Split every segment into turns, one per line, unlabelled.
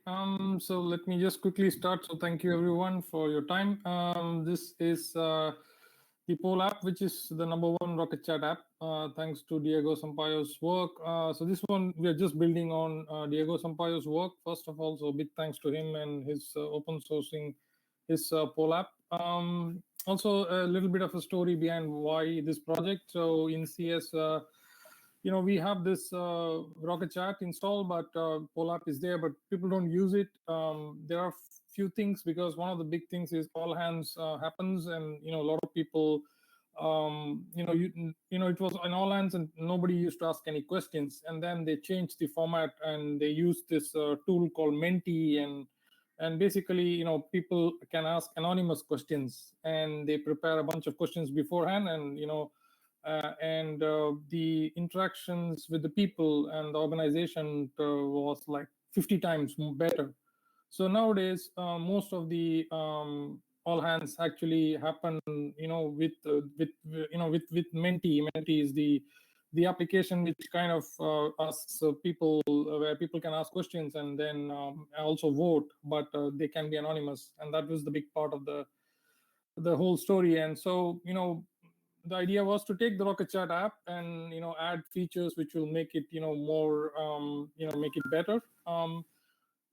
So let me just quickly start. So thank you everyone for your time. This is the Poll app, which is the #1 Rocket Chat app, thanks to Diego Sampaio's work. So this one, we are just building on Diego Sampaio's work, first of all. So big thanks to him and his open sourcing his Poll app. Also, a little bit of a story behind why this project. So in CS, we have this Rocket Chat installed, but Poll app is there, but people don't use it. There are few things, because one of the big things is all hands happens, and a lot of people, it was on all hands and nobody used to ask any questions, and then they changed the format and they used this tool called Menti, and basically, people can ask anonymous questions, and they prepare a bunch of questions beforehand, and the interactions with the people and the organization was like 50 times better. So nowadays, most of the all hands actually happen, with Menti. Menti is the application which kind of asks people, where people can ask questions and then also vote, but they can be anonymous, and that was the big part of the whole story. And so, the idea was to take the Rocket Chat app and add features which will make it more make it better.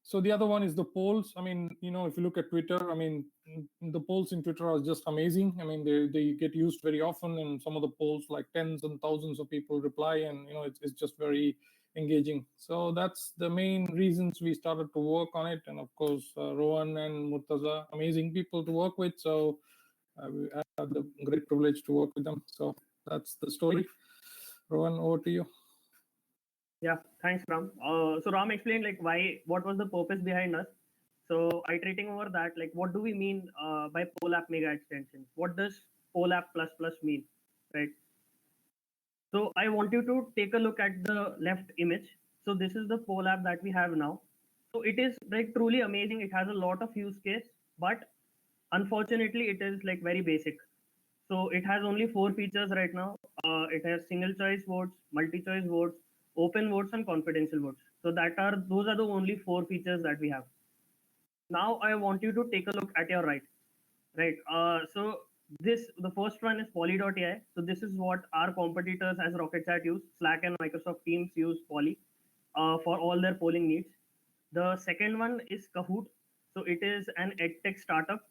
So the other one is the polls. I mean, if you look at Twitter, I mean, the polls in Twitter are just amazing. I mean, they get used very often, and some of the polls, like tens and thousands of people reply, and it's just very engaging. So that's the main reasons we started to work on it. And of course, Rohan and Murtaza, amazing people to work with. So we had the great privilege to work with them. So that's the story. Rohan, over to you.
Yeah, thanks, Ram. So Ram explained what was the purpose behind us. So iterating over that, what do we mean by Poll app mega extension? What does Poll app plus plus mean, right? So I want you to take a look at the left image. So this is the Poll app that we have now. So it is truly amazing. It has a lot of use case, but unfortunately, it is very basic. So it has only 4 features right now. It has single choice votes, multi-choice votes, open votes, and confidential votes. So those are the only 4 features that we have. Now I want you to take a look at your right. So the first one is Poly.ai. So this is what our competitors as Rocket Chat use. Slack and Microsoft Teams use Poly for all their polling needs. The second one is Kahoot. So it is an edtech startup.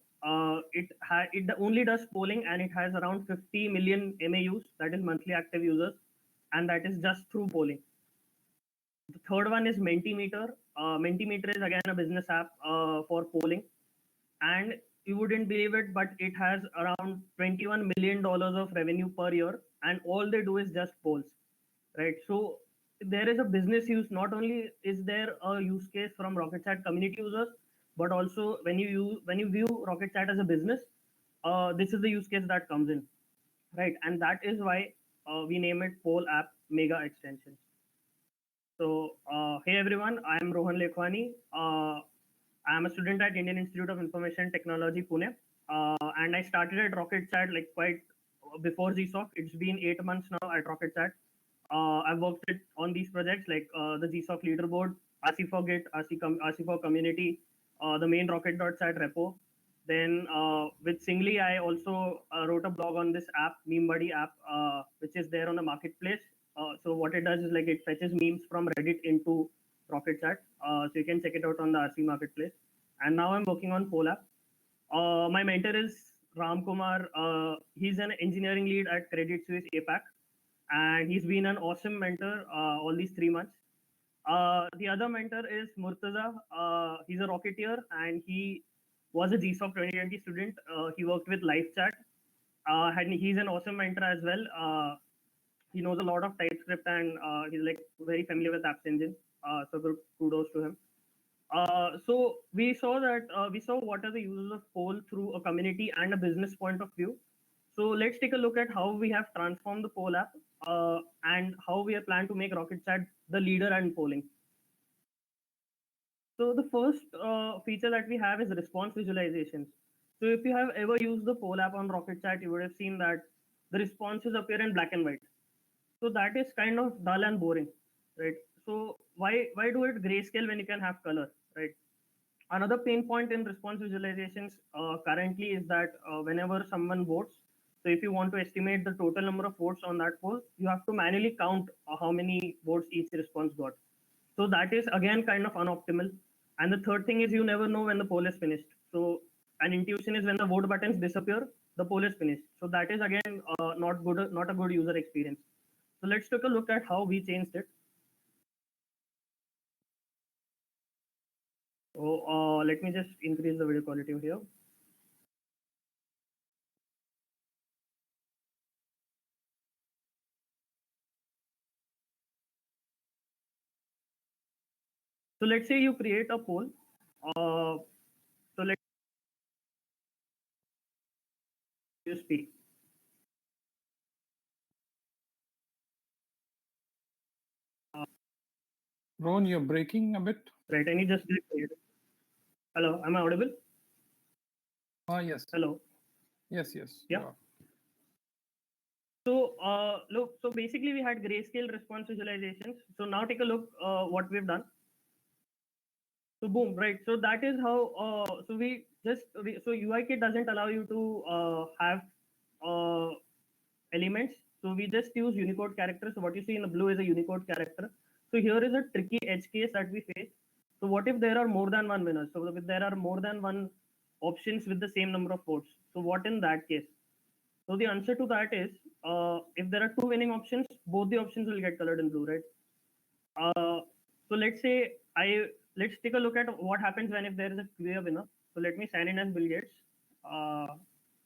It only does polling, and it has around 50 million MAUs, that is monthly active users, and that is just through polling. The third one is Mentimeter. Mentimeter is again a business app for polling, and you wouldn't believe it, but it has around $21 million of revenue per year, and all they do is just polls, right? So there is a business use. Not only is there a use case from Rocket Chat community users, but also when you view Rocket Chat as a business, this is the use case that comes in, right? And that is why we name it Poll app mega extensions. So hey everyone, I am Rohan Lekhwani. I am a student at Indian Institute of Information Technology, Pune, and I started at Rocket Chat quite before GSOC. It's been 8 months now at Rocket Chat. I've worked on these projects like the GSOC leaderboard, RC for Git, RC for community, the main Rocket.chat repo. Then with Singly, I also wrote a blog on this app, Meme Buddy app, which is there on the marketplace. So what it does is it fetches memes from Reddit into Rocket Chat. So you can check it out on the RC marketplace. And now I'm working on Poll app. My mentor is Ram Kumar. He's an engineering lead at Credit Suisse APAC, and he's been an awesome mentor all these 3 months. The other mentor is Murtaza. He's a Rocketeer, and he was a GSOC 2020 student. He worked with LiveChat, and he's an awesome mentor as well. He knows a lot of TypeScript, and he's very familiar with Apps Engine. So kudos to him. So we saw what are the uses of poll through a community and a business point of view. So let's take a look at how we have transformed the poll app and how we are planning to make Rocket Chat the leader in polling. So the first feature that we have is response visualizations. So if you have ever used the poll app on Rocket Chat, you would have seen that the responses appear in black and white. So that is kind of dull and boring, right? So why do it grayscale when you can have color, right? Another pain point in response visualizations currently is that whenever someone votes, so if you want to estimate the total number of votes on that poll, you have to manually count how many votes each response got. So that is again kind of unoptimal. And the third thing is you never know when the poll is finished. So an intuition is when the vote buttons disappear, the poll is finished. So that is again not a good user experience. So let's take a look at how we changed it. So let me just increase the video quality here. So let's say you create a poll. So let's you speak.
Ron, you're breaking a bit.
Right, and you just create. Hello, am I audible?
Yes.
Hello.
Yes, yes.
Yeah. So look, so basically we had grayscale response visualizations. So now take a look what we've done. So boom, right. So that is how. So so UIKit doesn't allow you to have elements. So we just use Unicode characters. So what you see in the blue is a Unicode character. So here is a tricky edge case that we face. So what if there are more than one winner? So if there are more than one options with the same number of votes. So what in that case? So the answer to that is, if there are two winning options, both the options will get colored in blue, right? So let's take a look at what happens when if there is a clear winner. So let me sign in as Bill Gates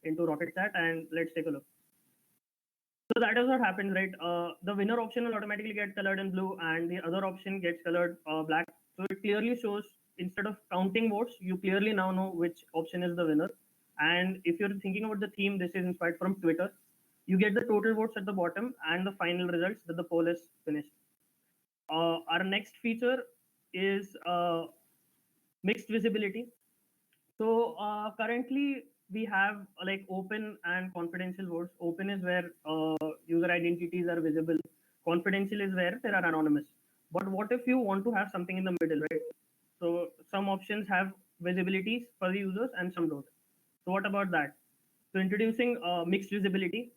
into Rocket Chat and let's take a look. So that is what happens, right? The winner option will automatically get colored in blue and the other option gets colored black. So it clearly shows, instead of counting votes, you clearly now know which option is the winner. And if you're thinking about the theme, this is inspired from Twitter. You get the total votes at the bottom and the final results that the poll is finished. Our next feature is mixed visibility. So currently we have like open and confidential votes. Open is where user identities are visible. Confidential is where they are anonymous. But what if you want to have something in the middle, right? So some options have visibilities for the users and some don't. So what about that? So introducing mixed visibility.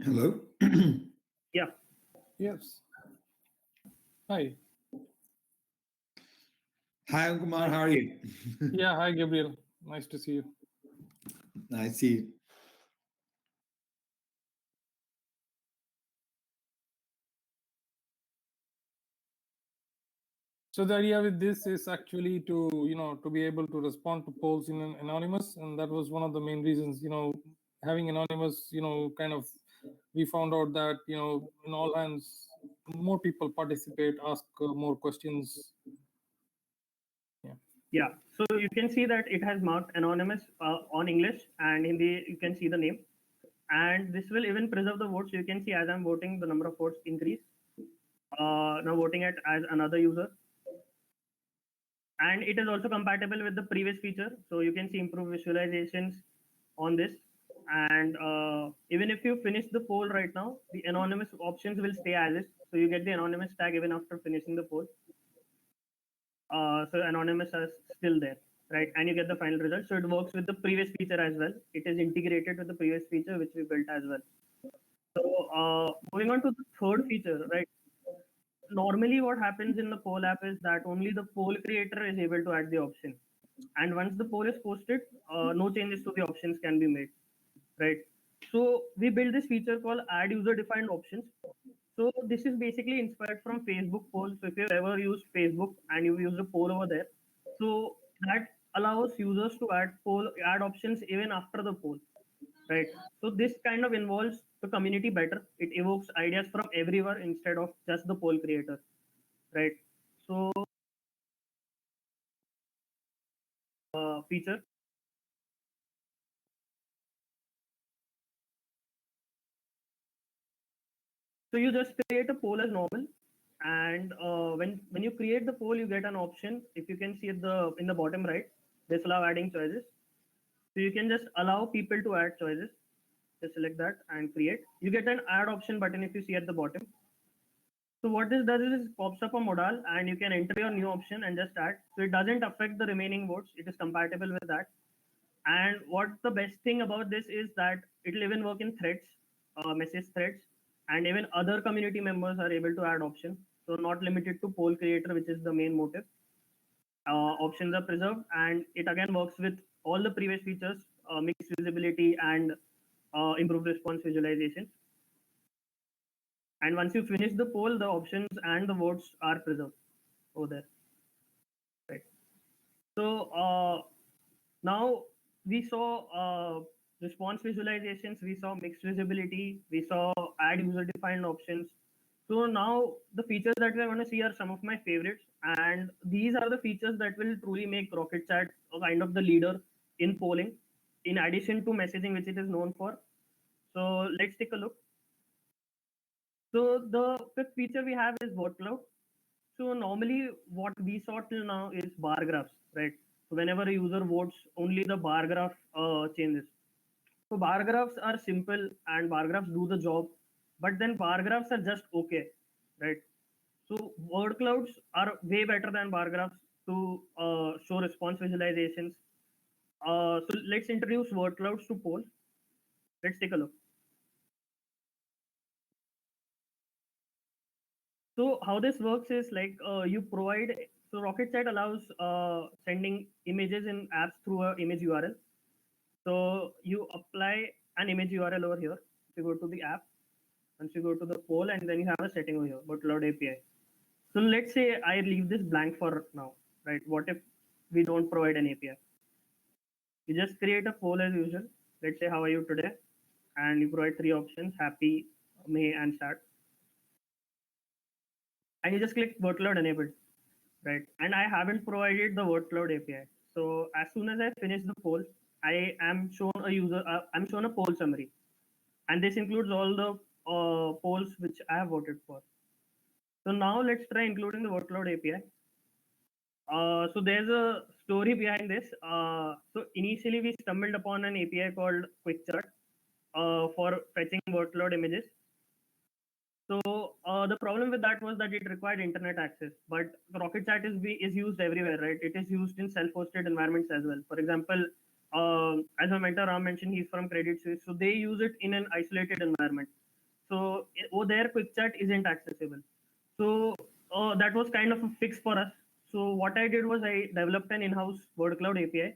Hello.
Yeah.
Yes. Hi.
Hi, Kumar. How are you?
Yeah. Hi, Gabriel. Nice to see you.
I see.
So the idea with this is actually to be able to respond to polls in an anonymous, and that was one of the main reasons. Having anonymous, kind of, we found out that in all hands, more people participate, ask more questions.
Yeah, so you can see that it has marked anonymous on English, and Hindi you can see the name. And this will even preserve the votes. You can see as I'm voting, the number of votes increase. Now voting it as another user. And it is also compatible with the previous feature. So you can see improved visualizations on this. And even if you finish the poll right now, the anonymous options will stay as is. So you get the anonymous tag even after finishing the poll. So anonymous is still there, right? And you get the final result. So it works with the previous feature as well. It is integrated with the previous feature which we built as well. So moving on to the third feature, right? Normally what happens in the poll app is that only the poll creator is able to add the option. And once the poll is posted, no changes to the options can be made, right? So we built this feature called add user defined options. So this is basically inspired from Facebook polls. So if you've ever used Facebook and you've used a poll over there, so that allows users to add options even after the poll, right? So this kind of involves the community better. It evokes ideas from everywhere instead of just the poll creator, right? So feature. So you just create a poll as normal, and when you create the poll, you get an option. If you can see at the in the bottom right, disallow adding choices. So you can just allow people to add choices. Just select that and create. You get an add option button if you see at the bottom. So what this does is it pops up a modal and you can enter your new option and just add. So it doesn't affect the remaining votes. It is compatible with that. And what the best thing about this is that it will even work in threads, message threads, and even other community members are able to add options. So not limited to poll creator, which is the main motive. Options are preserved, and it again works with all the previous features, mixed visibility and improved response visualization. And once you finish the poll, the options and the votes are preserved over there. Right. So now we saw response visualizations, we saw mixed visibility, we saw add user-defined options. So now the features that we're going to see are some of my favorites, and these are the features that will truly make Rocket Chat a kind of the leader in polling, in addition to messaging, which it is known for. So let's take a look. So the fifth feature we have is word cloud. So normally what we saw till now is bar graphs, right? So whenever a user votes, only the bar graph changes. So bar graphs are simple and bar graphs do the job, but then bar graphs are just okay, right? So word clouds are way better than bar graphs to show response visualizations. So let's introduce word clouds to poll. Let's take a look. So how this works is like you provide, so Rocket Chat allows sending images in apps through an image URL. So you apply an image URL over here. If you go to the app, once you go to the poll, and then you have a setting over here, Bootload API. So let's say I leave this blank for now, right? What if we don't provide an API? You just create a poll as usual. Let's say, how are you today? And you provide three options: happy, may, and sad. And you just click word cloud enabled, right? And I haven't provided the word cloud API. So as soon as I finish the poll, I am shown a user, I'm shown a poll summary, and this includes all the polls which I have voted for. So now let's try including the word cloud API. So there's a story behind this. So initially we stumbled upon an API called QuickChart for fetching word cloud images. So the problem with that was that it required internet access, but the Rocket Chat is used everywhere, right? It is used in self-hosted environments as well. For example, as my mentor Ram mentioned, he's from Credit Suisse, so they use it in an isolated environment. So over there, QuickChat isn't accessible. So that was kind of a fix for us. So what I did was I developed an in-house word cloud API,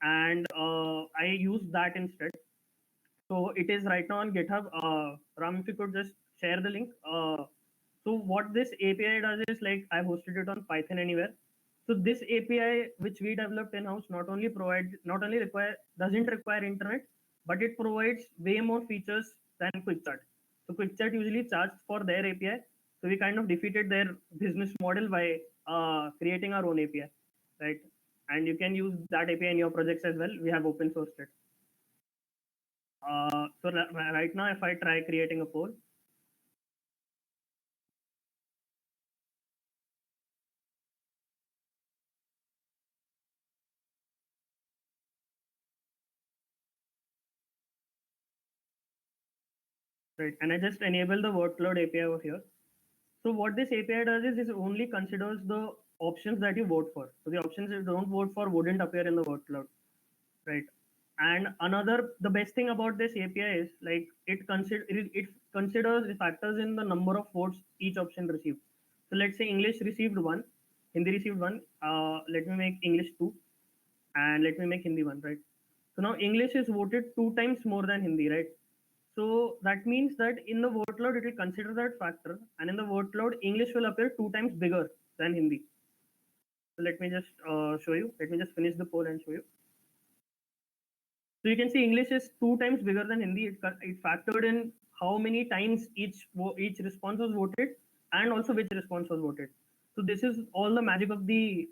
and I used that instead. So it is right now on GitHub. Ram, if you could just share the link. So what this API does is like I hosted it on Python Anywhere. So this API which we developed in-house doesn't require internet, but it provides way more features than QuickChat. So QuickChat usually charged for their API. So we kind of defeated their business model by creating our own API, right? And you can use that API in your projects as well. We have open sourced it. So right now, if I try creating a poll, right, and I just enable the word cloud API over here. So what this API does is it only considers the options that you vote for. So the options you don't vote for wouldn't appear in the word cloud, right? And the best thing about this API is like it considers the factors in the number of votes each option received. So let's say English received 1, Hindi received 1. Let me make English 2, and let me make Hindi 1, right? So now English is voted 2 times more than Hindi, right? So that means that in the word cloud, it will consider that factor, and in the word cloud, English will appear 2 times bigger than Hindi. So let me just show you. Let me just finish the poll and show you. So you can see English is 2 times bigger than Hindi. It factored in how many times each response was voted, and also which response was voted. So this is all the magic of the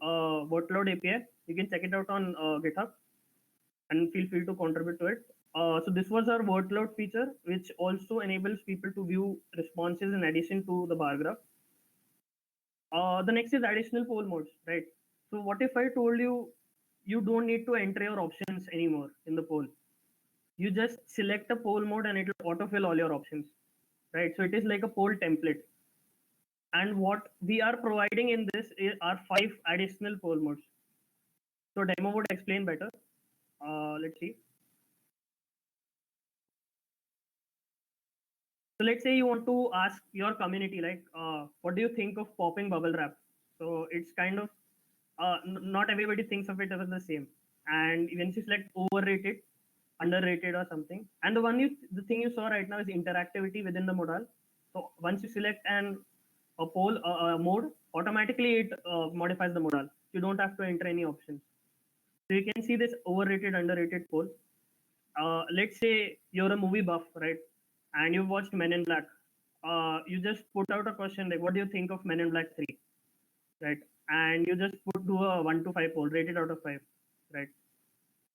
word cloud API. You can check it out on GitHub, and feel free to contribute to it. So this was our word cloud feature, which also enables people to view responses in addition to the bar graph. The next is additional poll modes, right? So what if I told you you don't need to enter your options anymore in the poll? You just select a poll mode and it will autofill all your options, right? So it is like a poll template. And what we are providing in this are 5 additional poll modes. So demo would explain better. Let's see. So let's say you want to ask your community, like, what do you think of popping bubble wrap? So it's kind of not everybody thinks of it as the same. And when you select overrated, underrated, or something, and the thing you saw right now is interactivity within the modal. So once you select a poll mode, automatically it modifies the modal. You don't have to enter any options. So you can see this overrated, underrated poll. Let's say you're a movie buff, right? And you've watched Men in Black. You just put out a question like, what do you think of Men in Black 3? Right? And you just do a 1 to 5 poll, rated out of 5, right?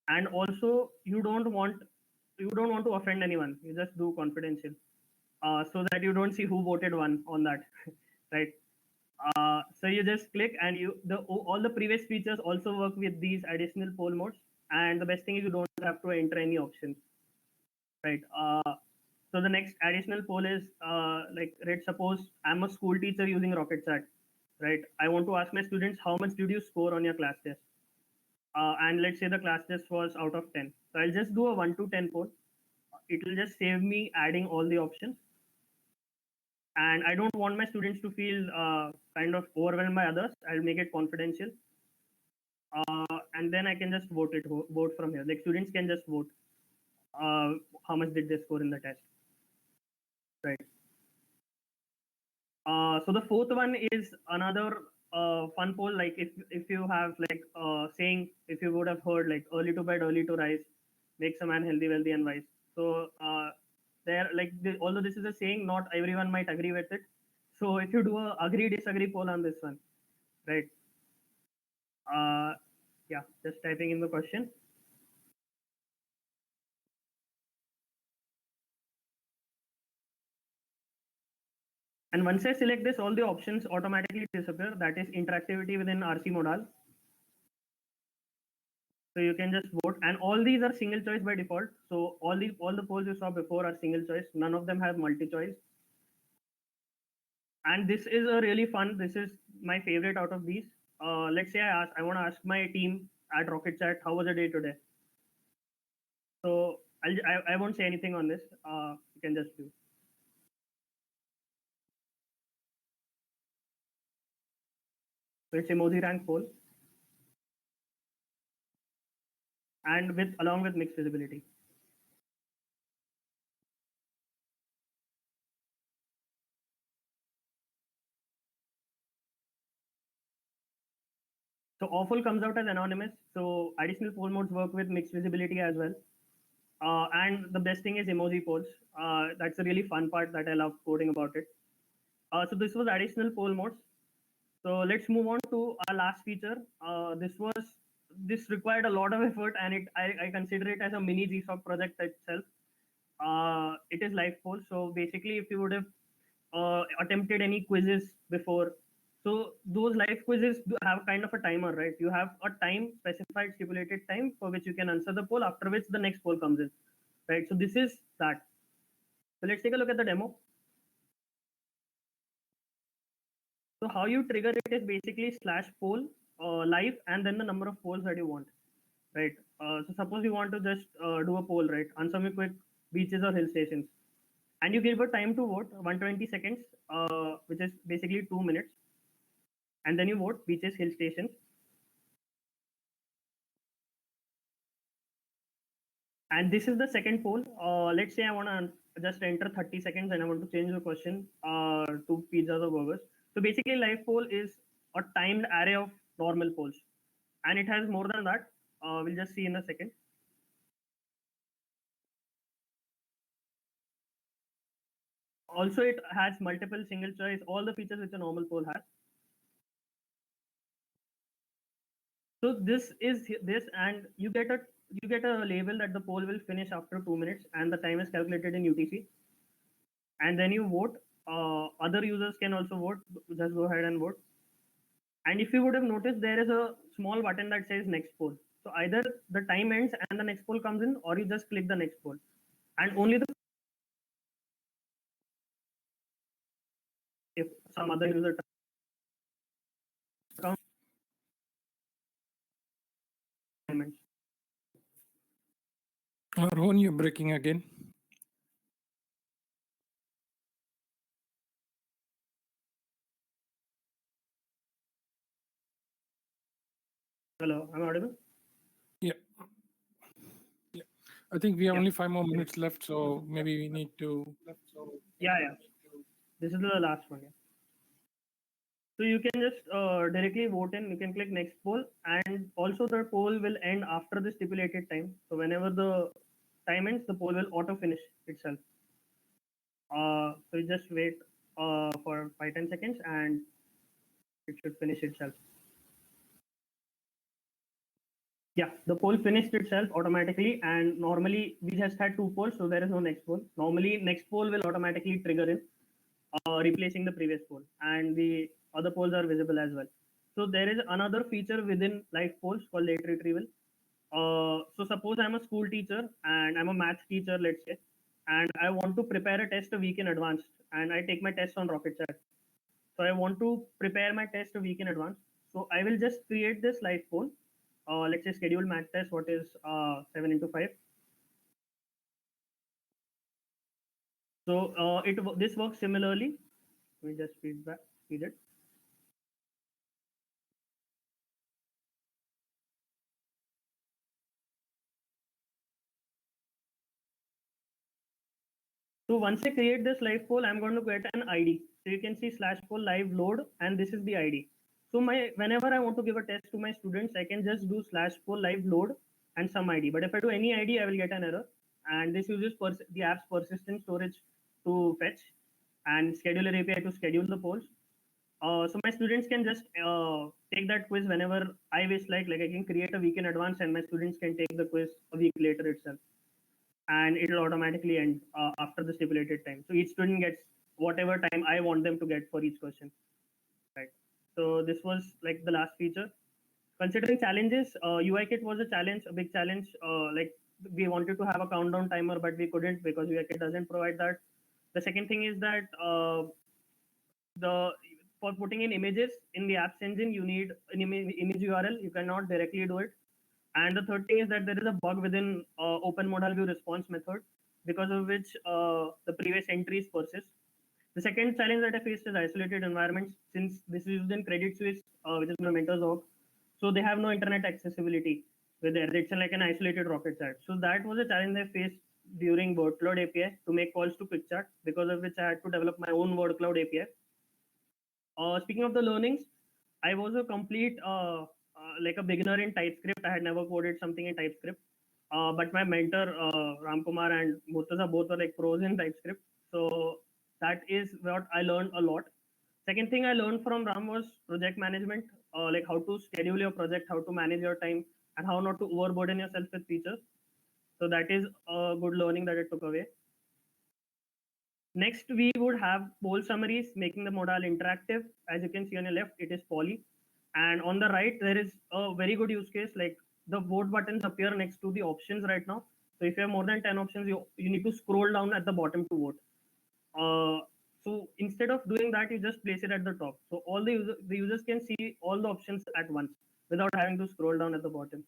And also you don't want to offend anyone. You just do confidential, so that you don't see who voted one on that, right? So you just click and all the previous features also work with these additional poll modes. And the best thing is you don't have to enter any options, right? So the next additional poll is like, let's suppose I'm a school teacher using Rocket Chat, right? I want to ask my students, how much did you score on your class test? And let's say the class test was out of 10. So I'll just do a 1 to 10 poll. It will just save me adding all the options. And I don't want my students to feel kind of overwhelmed by others. I'll make it confidential. And then I can just vote from here. Like, students can just vote how much did they score in the test, right? So the fourth one is another fun poll. Like, if you have like saying, if you would have heard like, early to bed, early to rise makes a man healthy, wealthy, and wise. So there, like, although this is a saying, not everyone might agree with it. So if you do a agree disagree poll on this one, right? Yeah, just typing in the question. And once I select this, all the options automatically disappear. That is interactivity within RC modal. So you can just vote, and all these are single choice by default. So all the polls you saw before are single choice. None of them have multi choice. And this is a really fun. This is my favorite out of these. Let's say I want to ask my team at Rocket Chat, how was the day today? So I won't say anything on this. You can just do. So it's emoji rank poll, and along with mixed visibility. So awful comes out as anonymous. So additional poll modes work with mixed visibility as well. And the best thing is emoji polls. That's a really fun part that I love coding about it. So this was additional poll modes. So let's move on to our last feature. This required a lot of effort, and I consider it as a mini GSOC project itself. It is live poll. So basically, if you would have attempted any quizzes before, so those live quizzes have kind of a timer, right? You have a time, specified stipulated time, for which you can answer the poll, after which the next poll comes in, right? So this is that. So let's take a look at the demo. So how you trigger it is basically /poll live, and then the number of polls that you want, right? So suppose you want to just do a poll, right? Answer me quick, beaches or hill stations, and you give a time to vote, 120 seconds, which is basically 2 minutes, and then you vote beaches, hill stations. And this is the second poll. Let's say I want to just enter 30 seconds and I want to change the question to pizzas or burgers. So basically, live poll is a timed array of normal polls, and it has more than that. We'll just see in a second. Also, it has multiple single choice, all the features which a normal poll has. So this is this, and you get a label that the poll will finish after 2 minutes, and the time is calculated in UTC. And then you vote. Other users can also vote. Just go ahead and vote. And if you would have noticed, there is a small button that says next poll. So either the time ends and the next poll comes in, or you just click the next poll. And only the if some other user account time ends.
Rohan, you're breaking again.
Hello, am I audible?
Yeah. I think we have only 5 more minutes left, so maybe we need to.
Yeah. This is the last one. Yeah. So you can just directly vote in. You can click next poll, and also the poll will end after the stipulated time. So whenever the time ends, the poll will auto finish itself. So you just wait for 5-10 seconds, and it should finish itself. Yeah, the poll finished itself automatically, and normally we just had 2 polls, so there is no next poll. Normally, next poll will automatically trigger in, replacing the previous poll, and the other polls are visible as well. So there is another feature within live polls called late retrieval. So suppose I'm a school teacher and I'm a math teacher, let's say, and I want to prepare a test a week in advance, and I take my test on Rocket Chat. So I want to prepare my test a week in advance. So I will just create this live poll. Let's say scheduled math test, what is 7 into 5. So this works similarly. Let me just speed it. So once I create this live poll, I'm going to get an ID. So you can see /poll live load, and this is the ID. So whenever I want to give a test to my students, I can just do /poll live load and some ID. But if I do any ID, I will get an error. And this uses the app's persistent storage to fetch, and scheduler API to schedule the polls. So my students can just take that quiz whenever I wish. Like I can create a week in advance, and my students can take the quiz a week later itself, and it will automatically end after the stipulated time. So each student gets whatever time I want them to get for each question. Right. So this was like the last feature. Considering challenges, UIKit was a challenge, a big challenge. Like we wanted to have a countdown timer, but we couldn't because UIKit doesn't provide that. The second thing is that for putting in images in the apps engine, you need an image URL. You cannot directly do it. And the third thing is that there is a bug within Open Modal View response method, because of which the previous entries persist. The second challenge that I faced is isolated environments, since this is used in Credit Suisse, which is my mentor's org. So they have no internet accessibility with there. It's like an isolated Rocket Chat. So that was a challenge I faced during WordCloud API to make calls to QuickChat, because of which I had to develop my own WordCloud API. Speaking of the learnings, I was a complete like a beginner in TypeScript. I had never coded something in TypeScript. But my mentor, Ramkumar and Murtaza, both were like pros in TypeScript. So that is what I learned a lot. Second thing I learned from Ram was project management, like how to schedule your project, how to manage your time, and how not to overburden yourself with features. So that is a good learning that I took away. Next, we would have poll summaries, making the modal interactive. As you can see on your left, it is Poly. And on the right, there is a very good use case, like the vote buttons appear next to the options right now. So if you have more than 10 options, you need to scroll down at the bottom to vote. So instead of doing that, you just place it at the top. So all the users can see all the options at once without having to scroll down at the bottom.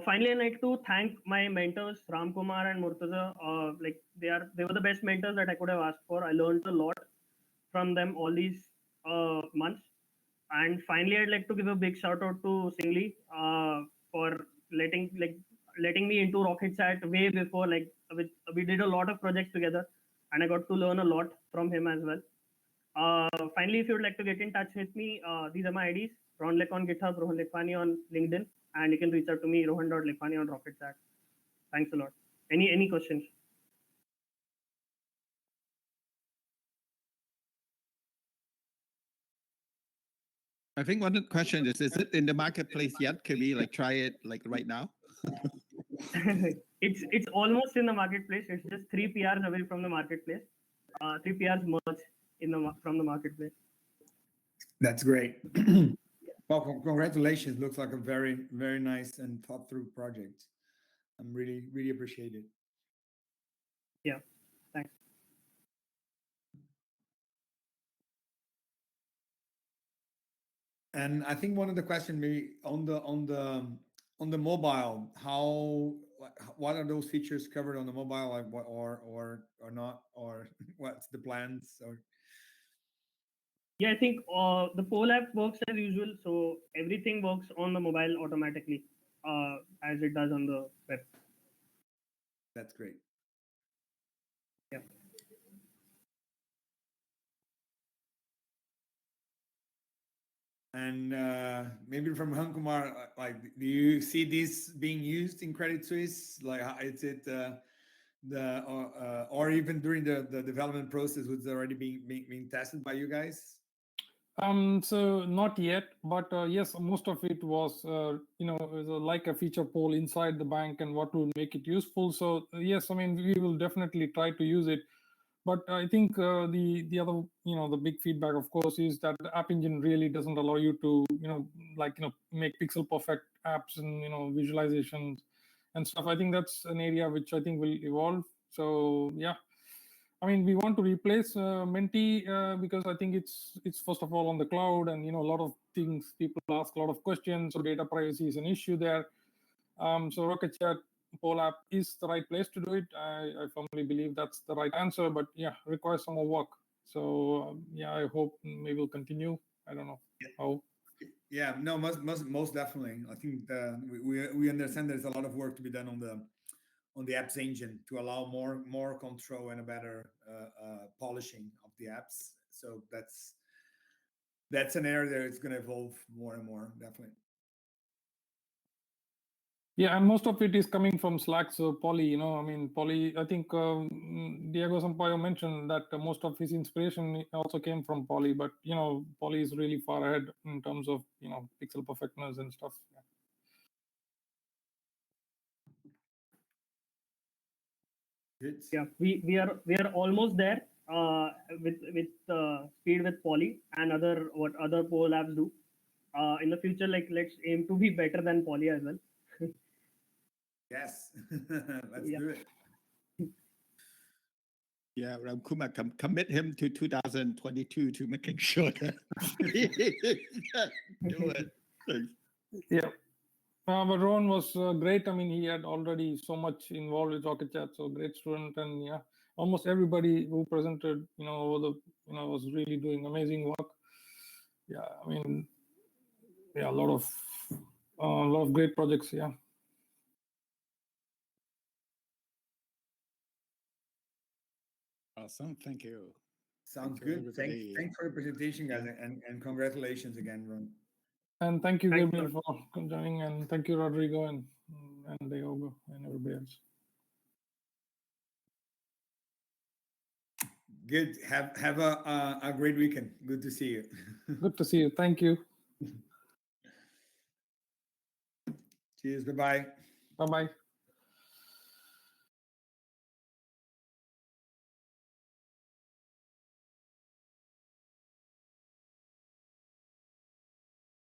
Finally, I'd like to thank my mentors, Ram Kumar and Murtaza. Like they were the best mentors that I could have asked for. I learned a lot from them all these months. And finally, I'd like to give a big shout out to Singli for letting me into Rocket.Chat way before. Like we did a lot of projects together, and I got to learn a lot from him as well. Finally, if you'd like to get in touch with me, these are my IDs: Rohan Lek on GitHub, Rohan Lekhwani on LinkedIn, and you can reach out to me, Rohan.Lekhwani on Rocket.Chat. Thanks a lot. Any questions?
I think one question is it in the marketplace yet? Can we like try it like right now?
It's almost in the marketplace. It's just 3 PRs away from the marketplace. 3 PRs merged from the marketplace.
That's great. Well, congratulations. Looks like a very, very nice and thought through project. I'm really, really appreciate it.
Yeah, thanks.
And I think one of the questions maybe on the mobile, what are those features covered on the mobile, like what or not, or what's the plans? Or
Yeah, I think the Pole app works as usual. So everything works on the mobile automatically as it does on the web.
that's great.
Yeah.
And maybe from Hankumar, like, do you see this being used in Credit Suisse? Like, is it or even during the development process, was it already being tested by you guys?
So not yet, but yes, most of it was, like a feature poll inside the bank and what will make it useful. So yes, I mean, we will definitely try to use it. But I think the other, the big feedback, of course, is that the App Engine really doesn't allow you to, make pixel perfect apps and, visualizations and stuff. I think that's an area which I think will evolve. So yeah. I mean, we want to replace Menti because I think it's first of all on the cloud, and a lot of things people ask a lot of questions. So data privacy is an issue there. So Rocket Chat Pole app is the right place to do it. I firmly believe that's the right answer, but yeah, requires some more work. So yeah, I hope maybe we'll continue. I don't know how.
Yeah, no, most definitely. I think we understand there's a lot of work to be done on the apps engine to allow more control and a better polishing of the apps. So that's an area that is going to evolve more and more, definitely.
Yeah, and most of it is coming from Slack. So Polly, I mean, Polly, I think Diego Sampaio mentioned that most of his inspiration also came from Polly, but, Polly is really far ahead in terms of, pixel perfectness and stuff. Yeah.
Good.
Yeah, we are almost there with speed with Poly and other Pole apps do. In the future, like, let's aim to be better than Poly as well.
Yes, let's
Yeah.
do it.
Yeah, Ram Kumar, commit him to 2022 to making sure that do it. Thanks.
Yeah. But Ron was great. I mean, he had already so much involved with Rocket Chat, so great student, and yeah, almost everybody who presented, over the, was really doing amazing work. Yeah, I mean, yeah, a lot of great projects. Yeah.
Awesome. Thank you.
Sounds
Thank you,
good.
everybody.
Thanks for the presentation, guys,
Yeah.
and congratulations again, Ron.
And thank you,
Thanks,
Gabriel, for joining, and thank you, Rodrigo, and Diogo, and everybody else.
Good. Have a great weekend. Good to see you.
Good to see you. Thank you.
Cheers. Bye-bye.
Bye-bye.